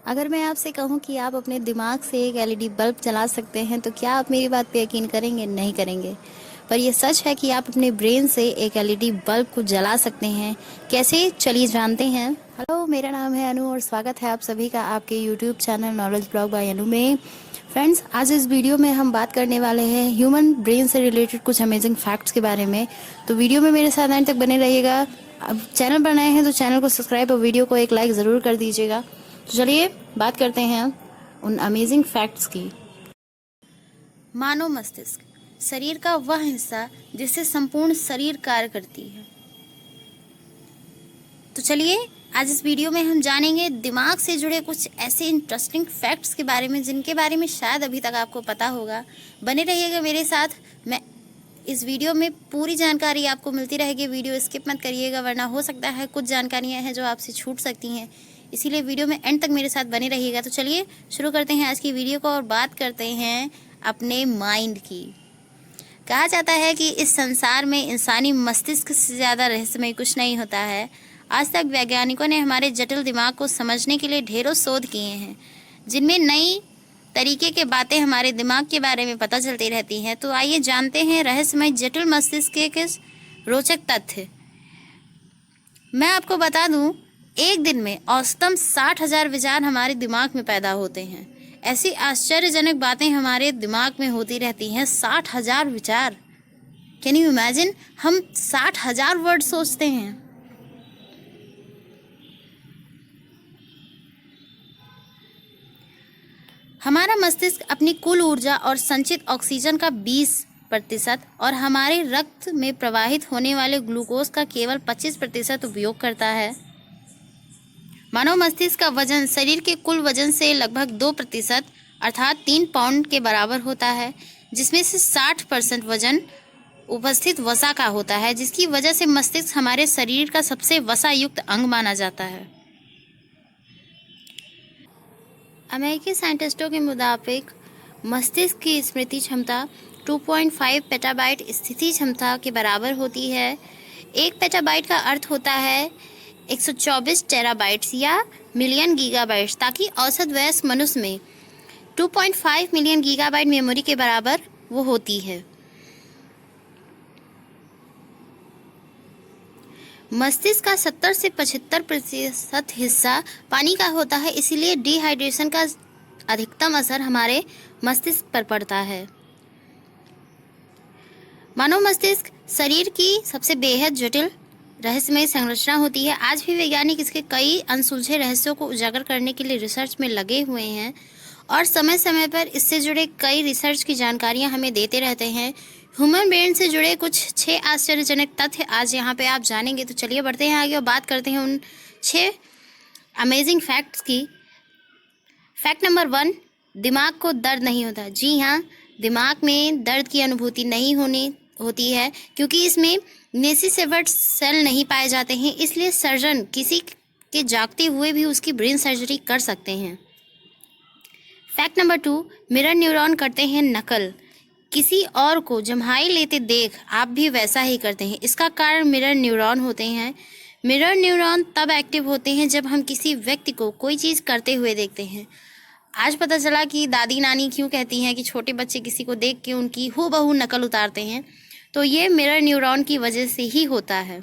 अगर मैं आपसे कहूँ कि आप अपने दिमाग से एक एलईडी बल्ब जला सकते हैं तो क्या आप मेरी बात पे यकीन करेंगे? नहीं करेंगे। पर यह सच है कि आप अपने ब्रेन से एक एलईडी बल्ब को जला सकते हैं। कैसे? चलिए जानते हैं। हेलो, मेरा नाम है अनु और स्वागत है आप सभी का आपके YouTube channel knowledge blog by Anu में। फ्रेंड्स, आज इस वीडियो में हम बात करने वाले हैं ह्यूमन ब्रेन से रिलेटेड कुछ अमेजिंग फैक्ट्स के बारे में। तो वीडियो में मेरे साथ एंड तक बने रहिएगा। अब चैनल पर नए हैं तो चैनल को सब्सक्राइब और वीडियो को एक लाइक ज़रूर कर दीजिएगा। तो चलिए बात करते हैं उन अमेजिंग फैक्ट्स की। मानव मस्तिष्क शरीर का वह हिस्सा जिससे संपूर्ण शरीर कार्य करती है। तो चलिए आज इस वीडियो में हम जानेंगे दिमाग से जुड़े कुछ ऐसे इंटरेस्टिंग फैक्ट्स के बारे में जिनके बारे में शायद अभी तक आपको पता होगा। बने रहिएगा मेरे साथ। मैं इस वीडियो में पूरी जानकारी आपको मिलती रहेगी। वीडियो स्किप मत करिएगा वरना हो सकता है कुछ जानकारियां हैं जो आपसे छूट सकती हैं। इसीलिए वीडियो में एंड तक मेरे साथ बने रहिएगा। तो चलिए शुरू करते हैं आज की वीडियो को और बात करते हैं अपने माइंड की। कहा जाता है कि इस संसार में इंसानी मस्तिष्क से ज़्यादा रहस्यमय कुछ नहीं होता है। आज तक वैज्ञानिकों ने हमारे जटिल दिमाग को समझने के लिए ढेरों शोध किए हैं, जिनमें नई तरीके के बातें हमारे दिमाग के बारे में पता चलती रहती हैं। तो आइए जानते हैं रहस्यमय जटिल मस्तिष्क के किस रोचक तथ्य। मैं आपको बता दूं, एक दिन में औसतन 60,000 विचार हमारे दिमाग में पैदा होते हैं। ऐसी आश्चर्यजनक बातें हमारे दिमाग में होती रहती हैं। 60,000 विचार, कैन यू इमेजिन? हम 60,000 वर्ड सोचते हैं। हमारा मस्तिष्क अपनी कुल ऊर्जा और संचित ऑक्सीजन का 20% और हमारे रक्त में प्रवाहित होने वाले ग्लूकोज का केवल 25% उपयोग करता है। मानव मस्तिष्क का वजन शरीर के कुल वजन से लगभग 2% अर्थात 3 पाउंड के बराबर होता है, जिसमें से 60% वजन उपस्थित वसा का होता है, जिसकी वजह से मस्तिष्क हमारे शरीर का सबसे वसा युक्त अंग माना जाता है। अमेरिकी साइंटिस्टों के मुताबिक मस्तिष्क की स्मृति क्षमता 2.5 पेटाबाइट स्थिति क्षमता के बराबर होती है। 1 पेटाबाइट का अर्थ होता है 124 टेराबाइट्स या मिलियन गीगाबाइट्स, ताकि औसत वयस्क मनुष्य में 2.5 मिलियन गीगाबाइट मेमोरी के बराबर वो होती है। मस्तिष्क का 70 से 75% हिस्सा पानी का होता है, इसीलिए डिहाइड्रेशन का अधिकतम असर हमारे मस्तिष्क पर पड़ता है। मानव मस्तिष्क शरीर की सबसे बेहद जटिल रहस्यमय संरचना होती है। आज भी वैज्ञानिक इसके कई अनसुलझे रहस्यों को उजागर करने के लिए रिसर्च में लगे हुए हैं और समय समय पर इससे जुड़े कई रिसर्च की जानकारियां हमें देते रहते हैं। ह्यूमन ब्रेन से जुड़े कुछ 6 आश्चर्यजनक तथ्य आज यहाँ पे आप जानेंगे। तो चलिए बढ़ते हैं आगे और बात करते हैं उन 6 अमेजिंग फैक्ट्स की। फैक्ट नंबर 1, दिमाग को दर्द नहीं होता। जी हाँ, दिमाग में दर्द की अनुभूति नहीं होती है क्योंकि इसमें नेसिसेवर्ट सेल नहीं पाए जाते हैं, इसलिए सर्जन किसी के जागते हुए भी उसकी ब्रेन सर्जरी कर सकते हैं। फैक्ट नंबर 2, मिरर न्यूरॉन करते हैं नकल। किसी और को जम्हाई लेते देख आप भी वैसा ही करते हैं। इसका कारण मिरर न्यूरॉन होते हैं। मिरर न्यूरॉन तब एक्टिव होते हैं जब हम किसी व्यक्ति को कोई चीज़ करते हुए देखते हैं। आज पता चला कि दादी नानी क्यों कहती हैं कि छोटे बच्चे किसी को देख के उनकी हूबहू नकल उतारते हैं, तो ये मिरर न्यूरॉन की वजह से ही होता है।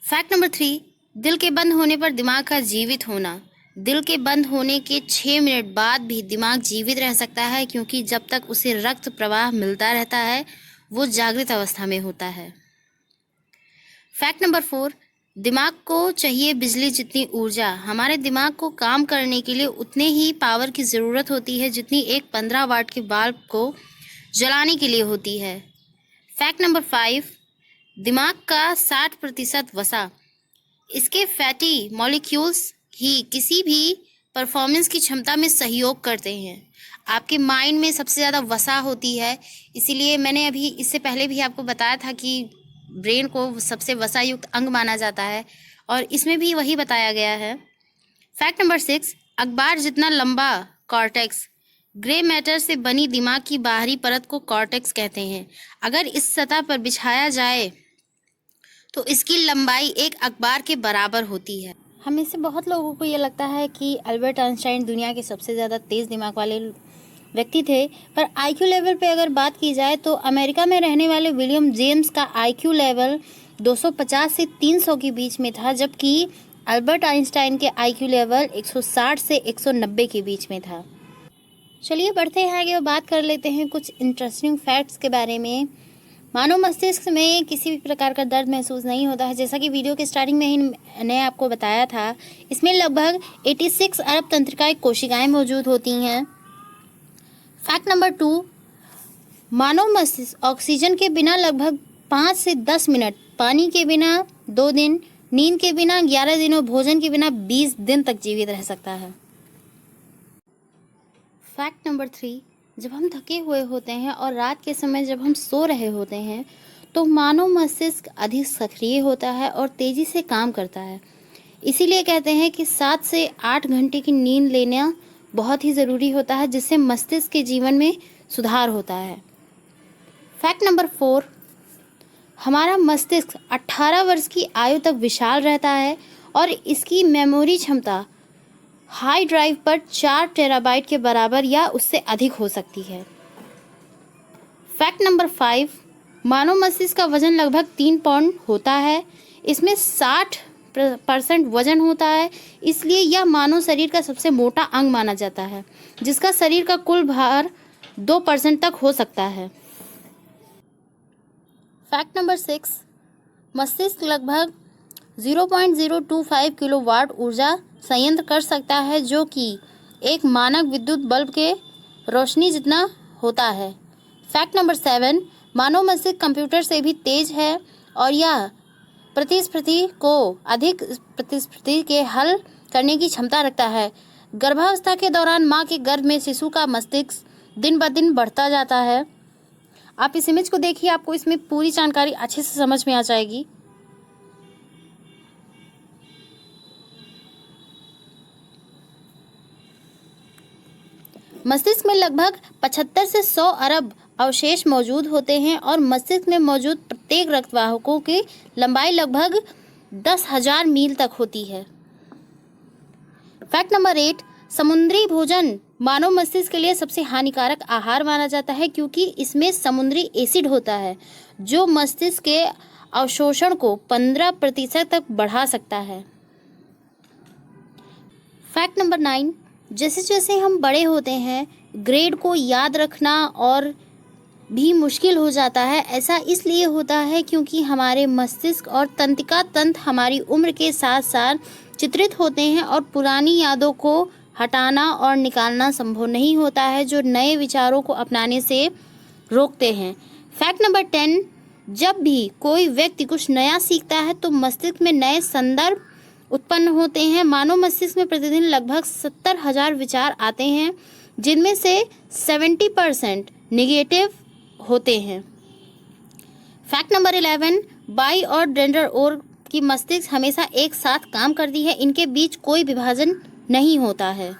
फैक्ट नंबर 3, दिल के बंद होने पर दिमाग का जीवित होना। दिल के बंद होने के 6 मिनट बाद भी दिमाग जीवित रह सकता है, क्योंकि जब तक उसे रक्त प्रवाह मिलता रहता है वो जागृत अवस्था में होता है। फैक्ट नंबर 4, दिमाग को चाहिए बिजली जितनी ऊर्जा। हमारे दिमाग को काम करने के लिए उतने ही पावर की ज़रूरत होती है जितनी एक 15 वाट के बल्ब को जलाने के लिए होती है। फैक्ट नंबर 5, दिमाग का 60% वसा। इसके फैटी मॉलिक्यूल्स ही किसी भी परफॉर्मेंस की क्षमता में सहयोग करते हैं। आपके माइंड में सबसे ज़्यादा वसा होती है, इसीलिए मैंने अभी इससे पहले भी आपको बताया था कि ब्रेन को सबसे वसायुक्त अंग माना जाता है और इसमें भी वही बताया गया है। फैक्ट नंबर 6, अखबार जितना लंबा कॉर्टेक्स। ग्रे मैटर से बनी दिमाग की बाहरी परत को कॉर्टेक्स कहते हैं। अगर इस सतह पर बिछाया जाए तो इसकी लंबाई एक अखबार के बराबर होती है। हम में से बहुत लोगों को ये लगता है कि अल्बर्ट आइंस्टाइन दुनिया के सबसे ज़्यादा तेज़ दिमाग वाले व्यक्ति थे, पर आईक्यू लेवल पे अगर बात की जाए तो अमेरिका में रहने वाले विलियम जेम्स का आईक्यू लेवल 250 से 300 के बीच में था, जबकि अल्बर्ट आइंस्टाइन के आईक्यू लेवल 160 से 190 के बीच में था। चलिए बढ़ते हैं आगे और बात कर लेते हैं कुछ इंटरेस्टिंग फैक्ट्स के बारे में। मानव मस्तिष्क में किसी भी प्रकार का दर्द महसूस नहीं होता है, जैसा कि वीडियो के स्टार्टिंग में ही मैंने आपको बताया था। इसमें लगभग 86 अरब तंत्रिकाएं कोशिकाएं मौजूद होती हैं। फैक्ट नंबर 2, मानव मस्तिष्क ऑक्सीजन के बिना लगभग 5 से 10 मिनट, पानी के बिना 2 दिन, नींद के बिना 11 दिन और भोजन के बिना 20 दिन तक जीवित रह सकता है। फैक्ट नंबर 3, जब हम थके हुए होते हैं और रात के समय जब हम सो रहे होते हैं तो मानव मस्तिष्क अधिक सक्रिय होता है और तेज़ी से काम करता है। इसीलिए कहते हैं कि 7 से 8 घंटे की नींद लेना बहुत ही ज़रूरी होता है, जिससे मस्तिष्क के जीवन में सुधार होता है। फैक्ट नंबर 4, हमारा मस्तिष्क 18 वर्ष की आयु तक विशाल रहता है और इसकी मेमोरी क्षमता हाई ड्राइव पर 4 टेराबाइट के बराबर या उससे अधिक हो सकती है। फैक्ट नंबर 5, मानव मस्तिष्क का वजन लगभग 3 पाउंड होता है। इसमें 60% वजन होता है, इसलिए यह मानव शरीर का सबसे मोटा अंग माना जाता है, जिसका शरीर का कुल भार 2% तक हो सकता है। फैक्ट नंबर 6, मस्तिष्क लगभग 0.025 किलोवाट ऊर्जा संयंत्र कर सकता है, जो कि एक मानक विद्युत बल्ब के रोशनी जितना होता है। फैक्ट नंबर 7, मानव मस्तिष्क कंप्यूटर से भी तेज है और यह प्रतिस्पर्धी को अधिक प्रतिस्पर्धी के हल करने की क्षमता रखता है। गर्भावस्था के दौरान माँ के गर्भ में शिशु का मस्तिष्क दिन ब दिन बढ़ता जाता है। आप इस इमेज को देखिए, आपको इसमें पूरी जानकारी अच्छे से समझ में आ जाएगी। मस्तिष्क में लगभग 75 से 100 अरब अवशेष मौजूद होते हैं और मस्तिष्क में मौजूद प्रत्येक रक्तवाहकों की लंबाई लगभग 10,000 मील तक होती है। फैक्ट नंबर 8, समुद्री भोजन मानव मस्तिष्क के लिए सबसे हानिकारक आहार माना जाता है, क्योंकि इसमें समुद्री एसिड होता है जो मस्तिष्क के अवशोषण को 15% तक बढ़ा सकता है। फैक्ट नंबर 9, जैसे जैसे हम बड़े होते हैं ग्रेड को याद रखना और भी मुश्किल हो जाता है। ऐसा इसलिए होता है क्योंकि हमारे मस्तिष्क और तंत्रिका तंत्र हमारी उम्र के साथ साथ चित्रित होते हैं और पुरानी यादों को हटाना और निकालना संभव नहीं होता है, जो नए विचारों को अपनाने से रोकते हैं। फैक्ट नंबर 10, जब भी कोई व्यक्ति कुछ नया सीखता है तो मस्तिष्क में नए संदर्भ उत्पन्न होते हैं। मानव मस्तिष्क में प्रतिदिन लगभग 70,000 विचार आते हैं, जिनमें से 70% नेगेटिव होते हैं। फैक्ट नंबर 11, बाई और डेंड्रल ओर की मस्तिष्क हमेशा एक साथ काम करती है, इनके बीच कोई विभाजन नहीं होता है।